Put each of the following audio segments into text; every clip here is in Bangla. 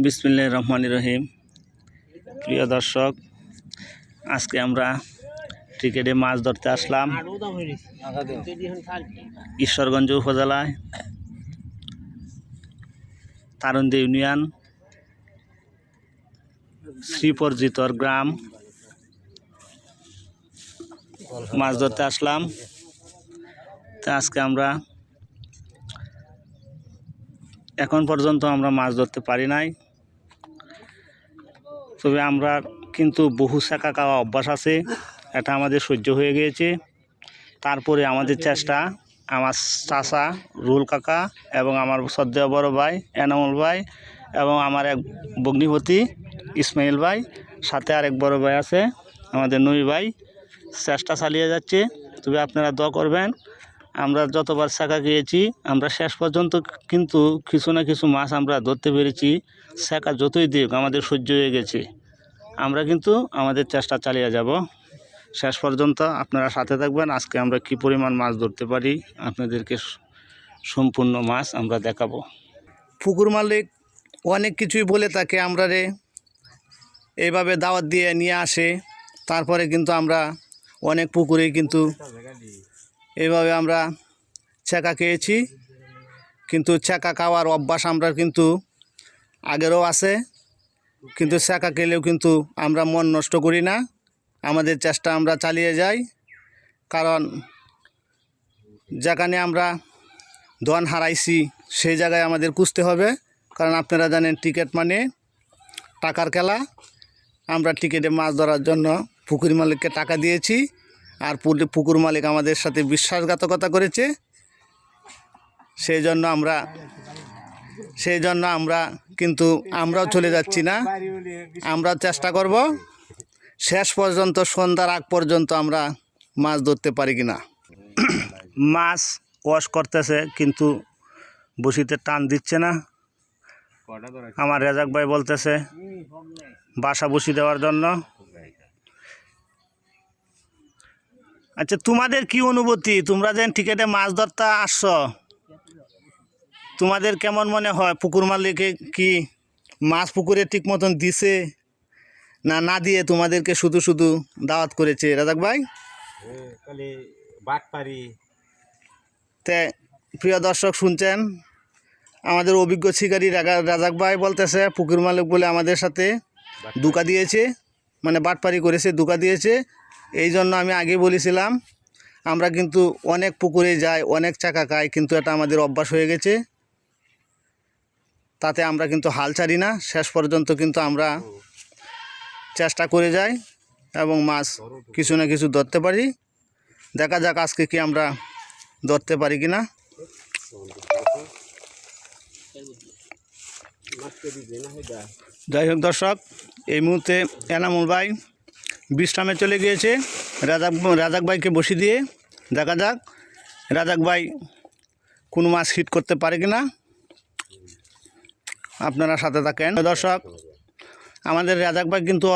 বিসমিল্লাহির রহমানির রহিম। প্রিয় দর্শক, আজকে আমরা ক্রিকেটে মাছ ধরতে আসলাম ঈশ্বরগঞ্জ উপজেলায় তারুন্দি ইউনিয়ন শ্রীপরজিতর গ্রাম। মাছ ধরতে আসলাম। তা আজকে আমরা এখন পর্যন্ত আমরা মাছ ধরতে পারি নাই, তবে আমরা কিন্তু বহু শাঁখা খাওয়া অভ্যাস আছে, এটা আমাদের সহ্য হয়ে গিয়েছে। তারপরে আমাদের চেষ্টা, আমার চাচা রুল কাকা এবং আমার শ্রদ্ধেয় বড় ভাই এনামুল ভাই এবং আমার এক ভগ্নিপতি ইসমাইল ভাই, সাথে আরেক বড় ভাই আছে আমাদের নুই ভাই, চেষ্টা চালিয়ে যাচ্ছে। তবে আপনারা দোয়া করবেন। আমরা যতবার শাঁখা খেয়েছি, আমরা শেষ পর্যন্ত কিন্তু কিছু না কিছু মাছ আমরা ধরতে পেরেছি। শাঁখা যতই দিক আমাদের সহ্য হয়ে গেছে। আমরা কিন্তু আমাদের চেষ্টা চালিয়ে যাব শেষ পর্যন্ত। আপনারা সাথে থাকবেন। আজকে আমরা কি পরিমাণ মাছ ধরতে পারি আপনাদেরকে সম্পূর্ণ মাছ আমরা দেখাবো। পুকুর মালিক অনেক কিছুই বলে থাকে আমরা রে, এইভাবে দাওয়াত দিয়ে নিয়ে আসে। তারপরে কিন্তু আমরা অনেক পুকুরে কিন্তু এইভাবে আমরা ছ্যাঁকা খেয়েছি, কিন্তু ছ্যাঁকা খাওয়ার অভ্যাস আমরা কিন্তু আগেরও আছে। কিন্তু ছ্যাঁকা খেলেও কিন্তু আমরা মন নষ্ট করি না, আমাদের চেষ্টা আমরা চালিয়ে যাই। কারণ যেখানে আমরা ধন হারাইছি সেই জায়গায় আমাদের খুঁজতে হবে। কারণ আপনারা জানেন টিকিট মানে টাকার খেলা। আমরা টিকিটে মাছ ধরার জন্য পুকুর মালিককে টাকা দিয়েছি, আর পুকুর মালিক আমাদের সাথে বিশ্বাসঘাতকতা করেছে। সেই জন্য আমরা কিন্তু আমরাও চলে যাচ্ছি না, আমরা চেষ্টা করব শেষ পর্যন্ত, সন্ধ্যার আগ পর্যন্ত আমরা মাছ ধরতে পারি কিনা। মাছ ওয়াশ করতেছে কিন্তু বসিতে টান দিচ্ছে না। আমার রেজাক ভাই বলতেছে বাসা বসি দেওয়ার জন্য। আচ্ছা, তোমাদের কি অনুভূতি? তোমরা যেন টিকেটে মাছ ধরতে আসছো, তোমাদের কেমন মনে হয়? পুকুর মালিকে কি মাছ পুকুরে ঠিক মতন দিছে না দিয়ে তোমাদেরকে শুধু শুধু দাওয়াত করেছে? রাজাক ভাই, তে প্রিয় দর্শক শুনছেন, আমাদের অভিজ্ঞ শিকারী রাজাক ভাই বলতেছে পুকুর মালিক বলে আমাদের সাথে ধোঁকা দিয়েছে, মানে বাটপারি করেছে, ধোঁকা দিয়েছে। এই জন্য আমি আগে বলেছিলাম আমরা কিন্তু অনেক পুকুরে যাই, অনেক চাকা খাই, কিন্তু এটা আমাদের অভ্যাস হয়ে গেছে। তাতে আমরা কিন্তু হাল ছাড়ি না, শেষ পর্যন্ত কিন্তু আমরা চেষ্টা করে যাই এবং মাছ কিছু না কিছু ধরতে পারি। দেখা যাক আজকে কি আমরা ধরতে পারি কিনা। যাই হোক দর্শক, এই মুহূর্তে এনামুল ভাই বিশ্রামে চলে গিয়েছে রাজাক ভাইকে বসিয়ে দিয়ে। দেখা যাক রাজাক ভাই কোনো মাছ হিট করতে পারে কিনা। আপনারা সাথে থাকেন দর্শক। আমাদের রাজাক ভাই কিন্তু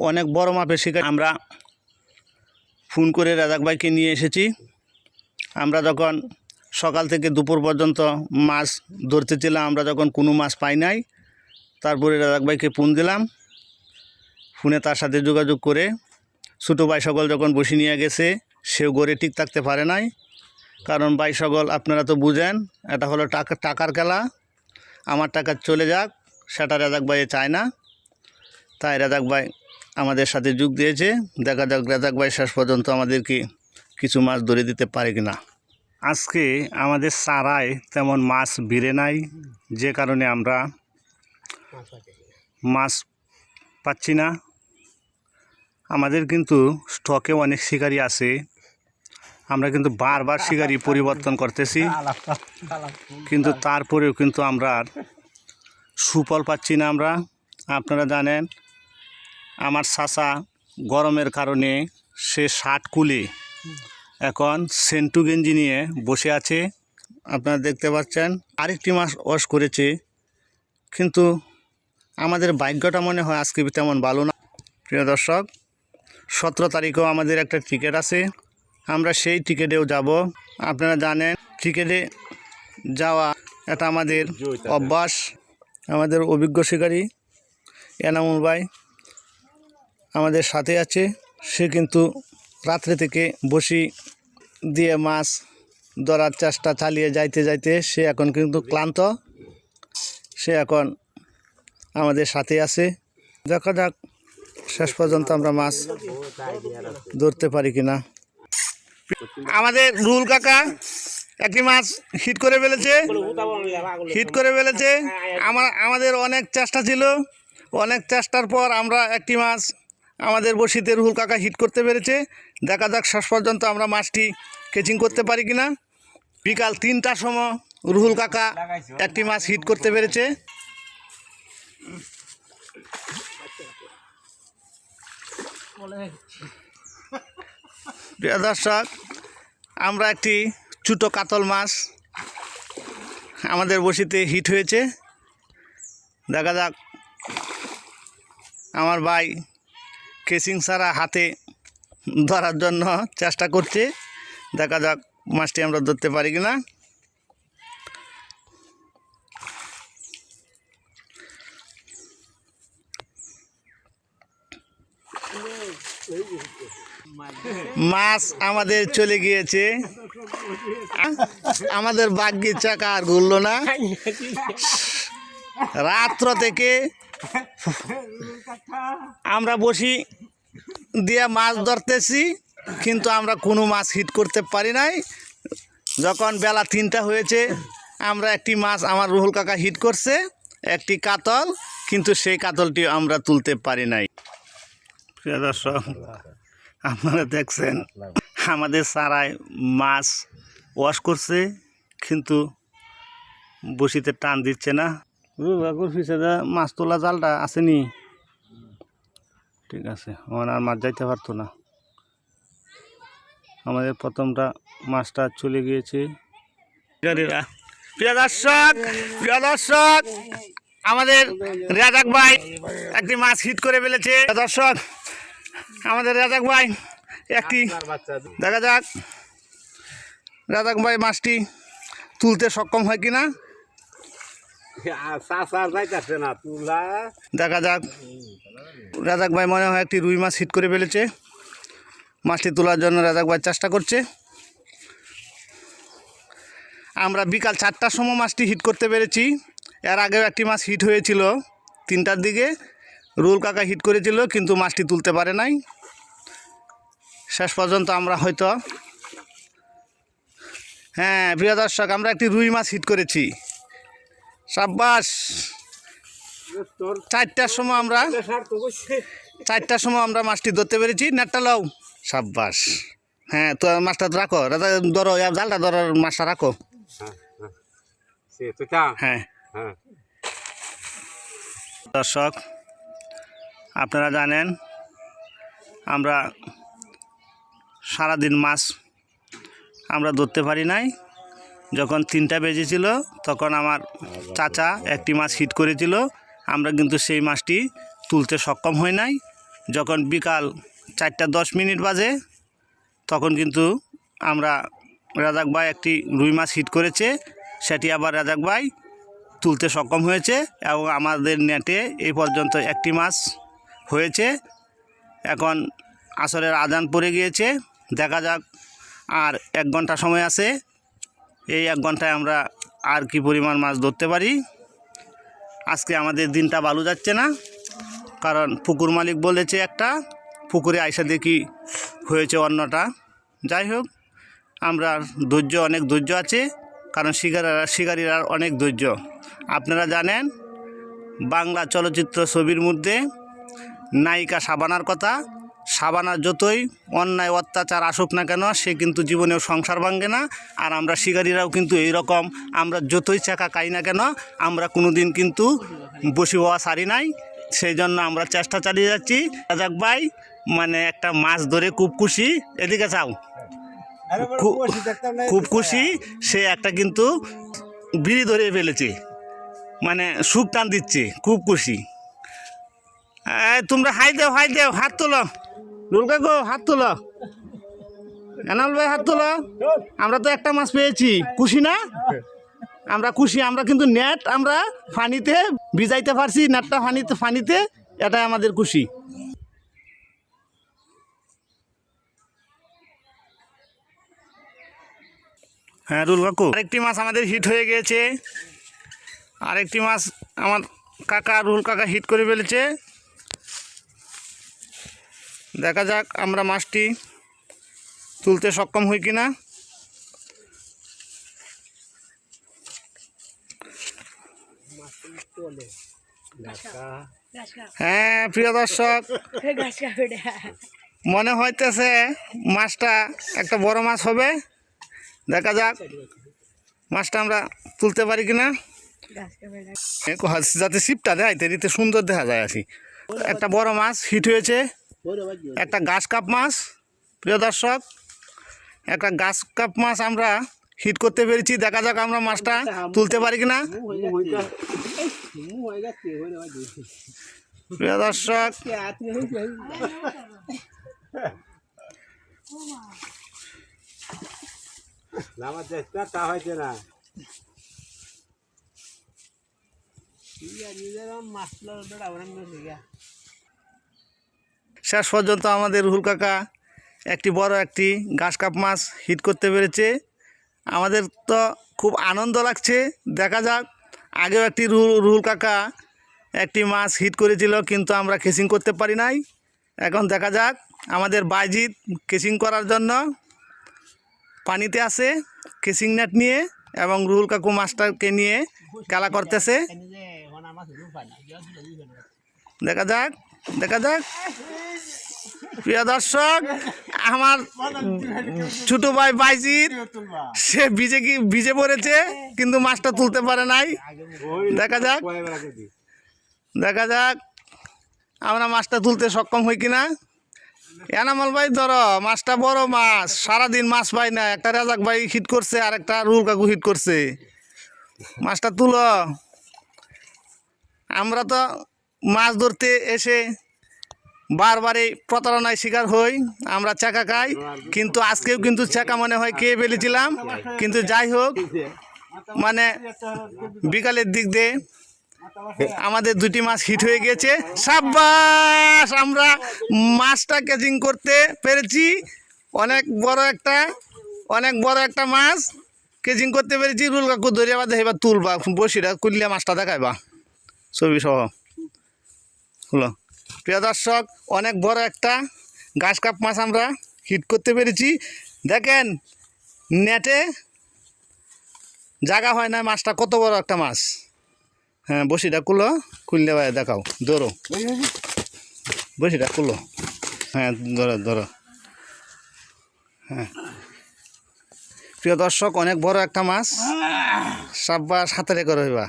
অনেক বড় মাপের শিকার। আমরা ফোন করে রাজাক ভাইকে নিয়ে এসেছি। আমরা যখন সকাল থেকে দুপুর পর্যন্ত মাছ ধরতেছিলাম, আমরা যখন কোনো মাছ পাই নাই, তারপরে রাজাক ভাইকে ফোন দিলাম। ফোনে তার সাথে যোগাযোগ করে ছোটো ভাই সকল যখন বসে নিয়ে গেছে, সেও গড়ে ঠিক থাকতে পারে নাই। কারণ ভাই সকল আপনারা তো বুঝেন, এটা হলো টাকার খেলা। আমার টাকা চলে যাক সেটা রাজাক ভাই চায় না, তাই রাজাক ভাই আমাদের সাথে যোগ দিয়েছে। দেখা যাক রাজাক ভাই শেষ পর্যন্ত আমাদেরকে কিছু মাছ ধরে দিতে পারে কিনা। আজকে আমাদের চারায় তেমন মাছ ভিড়ে নাই, যে কারণে আমরা মাছ পাচ্ছি না। আমাদের কিন্তু স্টকে অনেক শিকারি আছে, আমরা কিন্তু বারবার শিকারি পরিবর্তন করতেছি, কিন্তু তারপরেও কিন্তু আমরা সুফল পাচ্ছি না। আপনারা জানেন আমার চাচা গরমের কারণে সে শার্ট খুলে এখন সেন্টু গেঞ্জি নিয়ে বসে আছে, আপনারা দেখতে পাচ্ছেন। আরেকটি মাছ ওয়াশ করেছে, কিন্তু আমাদের ভাগ্যটা মনে হয় আজকে তেমন ভালো না। প্রিয় দর্শক, 17 তারিখেও আমাদের একটা টিকিট আছে, আমরা সেই টিকিটেও যাব। আপনারা জানেন টিকিটে যাওয়া এটা আমাদের অভ্যাস। আমাদের অভিজ্ঞ শিকারী এনামুল ভাই আমাদের সাথে আছে। সে কিন্তু রাত্রে থেকে বসি দিয়ে মাছ ধরার চেষ্টা চালিয়ে যাইতে যাইতে সে এখন কিন্তু ক্লান্ত। সে এখন আমাদের সাথে আছে। দেখা যাক শেষ পর্যন্ত আমরা মাছ ধরতে পারি কিনা। আমাদের রুল কাকা একটি মাছ হিট করে ফেলেছে। আমাদের অনেক চেষ্টা ছিল, অনেক চেষ্টার পর আমরা একটি মাছ আমাদের বড়শিতে রুল কাকা হিট করতে পেরেছে। দেখা যাক শেষ পর্যন্ত আমরা মাছটি ক্যাচিং করতে পারি কিনা। বিকাল 3টার সময় রুহুল কাকা একটি মাছ হিট করতে পেরেছে। প্রিয় দর্শক, আমরা একটি ছোটো কাতল মাছ আমাদের বড়শিতে হিট হয়েছে। দেখা যাক, আমার ভাই কেসিং ছাড়া হাতে ধরার জন্য চেষ্টা করছে। দেখা যাক মাছটি আমরা ধরতে পারি কিনা। মাছ আমাদের চলে গিয়েছে। আমাদের ভাগ্যের চাকা আর ঘুরলো না। রাত্র থেকে আমরা বসি দিয়ে মাছ ধরতেছি, কিন্তু আমরা কোনো মাছ হিট করতে পারি নাই। যখন বেলা 3টা হয়েছে, আমরা একটি মাছ আমার রুহুল কাকা হিট করছে, একটি কাতল, কিন্তু সেই কাতলটি আমরা তুলতে পারি নাই। প্রিয় দর্শক, আপনারা দেখছেন আমাদের সারায় মাছ ওয়াশ করছে, কিন্তু বসিতে টান দিচ্ছে না। রুহুল কাকুর পিছনে মাছ তোলা জালটা আসেনি, ঠিক আছে, আমার আর মাছ যাইতে পারতো না। আমাদের প্রথমটা মাছটা চলে গিয়েছে। প্রিয় দর্শক, আমাদের রাজাক ভাই একটি মাছ হিট করে ফেলেছে। দর্শক, আমাদের রাজাক ভাই একটি, দেখা যাক রাজাক ভাই মাছটি তুলতে সক্ষম হয় কিনা। দেখা যাক, রাজাক ভাই মনে হয় একটি রুই মাছ হিট করে ফেলেছে। মাছটি তোলার জন্য রাজাক ভাই চেষ্টা করছে। আমরা বিকাল 4টার সময় মাছটি হিট করতে পেরেছি। এর আগেও একটি মাছ হিট হয়েছিল 3টার দিকে, রুহুল কাকা হিট করেছিল, কিন্তু মাছটি তুলতে পারে নাই। শেষ পর্যন্ত আমরা হয়তো, হ্যাঁ প্রিয় দর্শক, আমরা একটি রুই মাছ হিট করেছি। সাব্বাস। 4টার সময় আমরা মাছটি ধরতে পেরেছি। নেটটা লাও। সাব্বাস। হ্যাঁ, তো মাছটা রাখো, ধরো জালটা ধরো, মাছটা রাখো। হ্যাঁ দর্শক, আপনারা জানেন আমরা সারাদিন মাছ আমরা ধরতে পারি নাই। যখন 3টা বেজেছিল, তখন আমার চাচা একটি মাছ হিট করেছিল, আমরা কিন্তু সেই মাছটি তুলতে সক্ষম হই নাই। যখন বিকাল 4:10 বাজে, তখন কিন্তু আমরা রাজাক ভাই একটি রুই মাছ হিট করেছে, সেটি আবার রাজাক ভাই তুলতে সক্ষম হয়েছে, এবং আমাদের নেটে এই পর্যন্ত একটি মাছ হয়েছে। এখন আসরের আজান পড়ে গিয়েছে। দেখা যাক, আর 1 ঘন্টা সময় আছে। এই 1 ঘন্টায় আমরা আর কি পরিমাণ মাছ ধরতে পারি। আজকে আমাদের দিনটা ভালো যাচ্ছে না, কারণ পুকুর মালিক বলেছে একটা, পুকুরে আইসা দেখি হয়েছে অন্যটা। যাই হোক, আমরা অনেক ধৈর্য আছে, কারণ শিকারীরা অনেক ধৈর্য। আপনারা জানেন বাংলা চলচ্চিত্র ছবির মধ্যে নায়িকা শাবানার কথা। শাবানা যতই অন্যায় অত্যাচার আসুক না কেন, সে কিন্তু জীবনেও সংসার ভাঙে না। আর আমরা শিকারীরাও কিন্তু এই রকম, আমরা যতই চাকা খাই না কেন, আমরা কোনো দিন কিন্তু বসে হওয়া সারি নাই। সেই জন্য আমরা চেষ্টা চালিয়ে যাচ্ছি। রাজাক ভাই মানে একটা মাছ ধরে খুব খুশি। এদিকে চাও, খুব খুশি। সে একটা কিন্তু বিড়ি ধরে ফেলেছে, মানে সুখ টান দিচ্ছে, খুব খুশি। তোমরা হাই দেও, হাত তোলো। রুহুল কাকু হাত তোলো, এনামুল ভাই হাত তোলো। আমরা তো একটা মাছ পেয়েছি, খুশি না? আমরা খুশি, আমরা কিন্তু নেট আমরা পানিতে ভিজাইতে পারছি, নেটটা পানিতে এটাই আমাদের খুশি। হ্যাঁ রুল কাকু, আরেকটি মাছ আমাদের হিট হয়ে গিয়েছে, আরেকটি মাছ আমার কাকা রুল কাকা হিট করে ফেলেছে। দেখা যাক আমরা মাছটি তুলতে সক্ষম হই কিনা। হ্যাঁ প্রিয় দর্শক, মনে হইতেছে মাছটা একটা বড় মাছ হবে। দেখা যাক মাছটা আমরা তুলতে পারি কিনা, যাতে ছিপটা দেখাইতে দিতে সুন্দর দেখা যায়। আসি একটা বড় মাছ হিট হয়েছে, একটা ঘাস কাপ মাছ। প্রিয় দর্শক, একটা ঘাস কাপ মাছ আমরা হিট করতে পেরেছি। দেখা যাক আমরা মাছটা তুলতে পারি কিনা। প্রিয় দর্শক, শেষ পর্যন্ত আমাদের রুহুল কাকা একটি বড় একটি ঘাস কাপ মাছ হিট করতে পেরেছে। আমাদের তো খুব আনন্দ লাগছে। দেখা যাক, আগেও একটি রুহুল কাকা একটি মাছ হিট করেছিল, কিন্তু আমরা কেচিং করতে পারি নাই। এখন দেখা যাক, আমাদের বাইজিৎ কেচিং করার জন্য পানিতে আছে কেচিং নেট নিয়ে, এবং রুহুল কাকু মাছটাকে নিয়ে খেলা করতেছে। দেখা যাক, দেখা যাক। প্রিয় দর্শক, আমার ছোট ভাই বাইজিৎ সে ভিজে পড়েছে, কিন্তু মাছটা তুলতে পারে নাই। দেখা যাক, দেখা যাক আমরা মাছটা তুলতে সক্ষম হই কিনা। এনামল ভাই ধরো, মাছটা বড় মাছ, সারাদিন মাছ পাই না। একটা রাজাক ভাই হিট করছে, আর একটা রুহুল কাকু হিট করছে। মাছটা তুলো। আমরা তো মাছ ধরতে এসে বারবারই প্রতারণায় শিকার হই, আমরা চাকা খাই, কিন্তু আজকেও কিন্তু চাকা মনে হয় খেয়ে ফেলেছিলাম। কিন্তু যাই হোক, মানে বিকালের দিক দিয়ে আমাদের দুটি মাছ হিট হয়ে গেছে। সাব্বাস, আমরা মাছটা ক্যাচিং করতে পেরেছি। অনেক বড় একটা মাছ ক্যাচিং করতে পেরেছি। রুল কাকু ধরিয়া বাদে এবার তুলবা, বসিটা কুলিয়া মাছটা দেখাইবা ছবি সহ। হলো প্রিয় দর্শক, অনেক বড় একটা ঘাস কাপ মাছ আমরা হিট করতে পেরেছি। দেখেন নেটে জায়গা হয় না, মাছটা কত বড় একটা মাছ। হ্যাঁ বসিটা খুললে ভাই দেখাও, ধরো বসিটা খুলো। হ্যাঁ ধরো। হ্যাঁ প্রিয় দর্শক, অনেক বড় একটা মাছ। সাব্বাস, হাতে করে হইবা।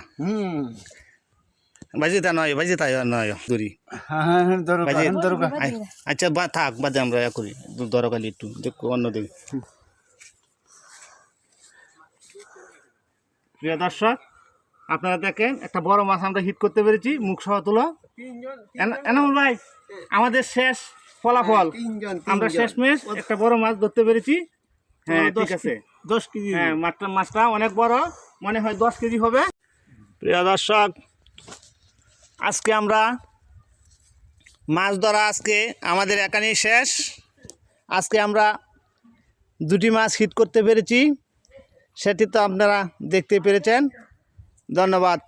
বাজিতা নয়, বাজিতা নয় দড়ি। আচ্ছা থাক, বাদে আমরা করি দরকারি একটু দেখো অন্যদিকে। প্রিয় দর্শক, আপনারা দেখেন একটা বড় মাছ আমরা হিট করতে পেরেছি। মুখ সহ তুলো। এনামুল ভাই, আমাদের শেষ ফলাফল, আমরা শেষ ম্যাচ একটা বড় মাছ ধরতে পেরেছি। হ্যাঁ ঠিক আছে, 10 কেজি। হ্যাঁ মাছটা অনেক বড়, মনে হয় 10 কেজি হবে। প্রিয় দর্শক, আজকে আমরা মাছ ধরা আমাদের এখানেই শেষ। আজকে আমরা দুটি মাছ হিট করতে পেরেছি, সেটি তো আপনারা দেখতে পেরেছেন। ধন্যবাদ।